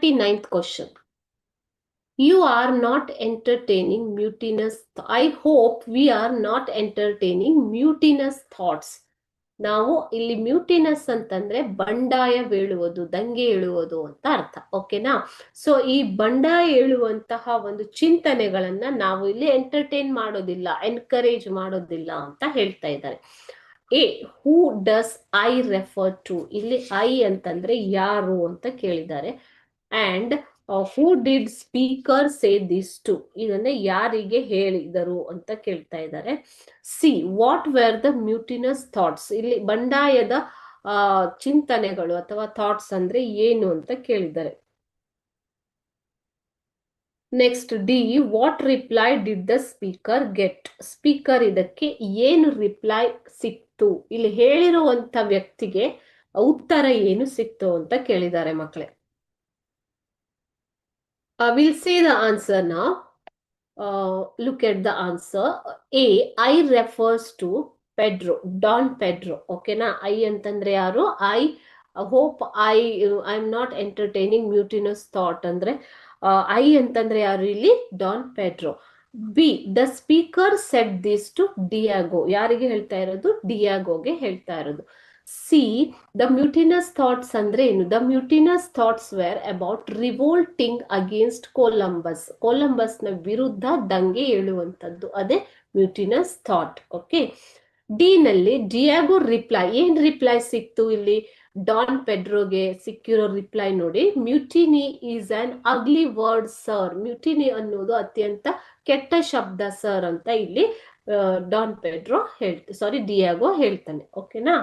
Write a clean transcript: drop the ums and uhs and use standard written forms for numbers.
39th question. You are not entertaining mutinous. I hope we are not entertaining mutinous thoughts. ನಾವು ಇಲ್ಲಿ ಮ್ಯೂಟಿನಸ್ ಅಂತಂದ್ರೆ ಬಂಡಾಯ ಬೀಳುವುದು, ದಂಗೆ ಏಳುವುದು ಅಂತ ಅರ್ಥ. ಓಕೆನಾ? ಸೊ ಈ ಬಂಡಾಯ ಏಳುವಂತಹ ಒಂದು ಚಿಂತನೆಗಳನ್ನ ನಾವು ಇಲ್ಲಿ ಎಂಟರ್ಟೈನ್ ಮಾಡೋದಿಲ್ಲ, ಎನ್ಕರೇಜ್ ಮಾಡೋದಿಲ್ಲ ಅಂತ ಹೇಳ್ತಾ ಇದ್ದಾರೆ. A, who does I refer to? ಇಲ್ಲಿ ಐ ಅಂತಂದ್ರೆ ಯಾರು ಅಂತ ಕೇಳಿದ್ದಾರೆ. And who did speaker say this to? ಇದನ್ನ ಯಾರಿಗೆ ಹೇಳಿದರು ಅಂತ ಕೇಳ್ತಾ ಇದ್ದಾರೆ. C, what were the mutinous thoughts? ಇಲ್ಲಿ ಬಂಡಾಯದ ಚಿಂತನೆಗಳು ಅಥವಾ ಥಾಟ್ಸ್ ಅಂದ್ರೆ ಏನು ಅಂತ ಕೇಳಿದ್ದಾರೆ. Next D, what reply did the speaker get? Speaker ಇದಕ್ಕೆ ಏನು ರಿಪ್ಲೈ ಸಿಕ್ತು? ಇಲ್ಲಿ ಹೇಳಿರುವಂತ ವ್ಯಕ್ತಿಗೆ ಉತ್ತರ ಏನು ಸಿಕ್ತು ಅಂತ ಕೇಳಿದ್ದಾರೆ ಮಕ್ಕಳೇ. We'll see the answer now. Look at the answer. A, I refers to Pedro, Don Pedro. Okay na? I antandre yaru? I hope I'm not entertaining mutinous thought andre I ಅಂತಂದ್ರೆ ಯಾರು ಇಲ್ಲಿ? Don Pedro. B, the speaker said this to Diego. ಯಾರಿಗೆ ಹೇಳ್ತಾ ಇರೋದು? ಡಿಯಾಗೋಗೆ ಹೇಳ್ತಾ ಇರೋದು. C, the mutinous thoughts ಅಂದ್ರೆ ಏನು? The mutinous thoughts were about revolting against Columbus. ಕೊಲಂಬಸ್ನ ವಿರುದ್ಧ ದಂಗೆ ಏಳುವಂಥದ್ದು, ಅದೇ ಮ್ಯೂಟಿನಸ್ ಥಾಟ್. ಓಕೆ. ಡಿ ನಲ್ಲಿ ಡಿಯಾಗೋ ರಿಪ್ಲೈ, ಏನ್ ರಿಪ್ಲೈ ಸಿಕ್ತು ಇಲ್ಲಿ? ಡಾನ್ ಪೆಡ್ರೋಗೆ ಸಿಕ್ಕಿರೋ ರಿಪ್ಲೈ ನೋಡಿ. Mutiny is an ugly word sir. Mutiny ಅನ್ನೋದು ಅತ್ಯಂತ ಕೆಟ್ಟ ಶಬ್ದ ಸರ್ ಅಂತ ಇಲ್ಲಿ ಡಾನ್ ಪೆಡ್ರೋ ಡಿಯಾಗೋ ಹೇಳ್ತಾನೆ. ಓಕೆನಾ?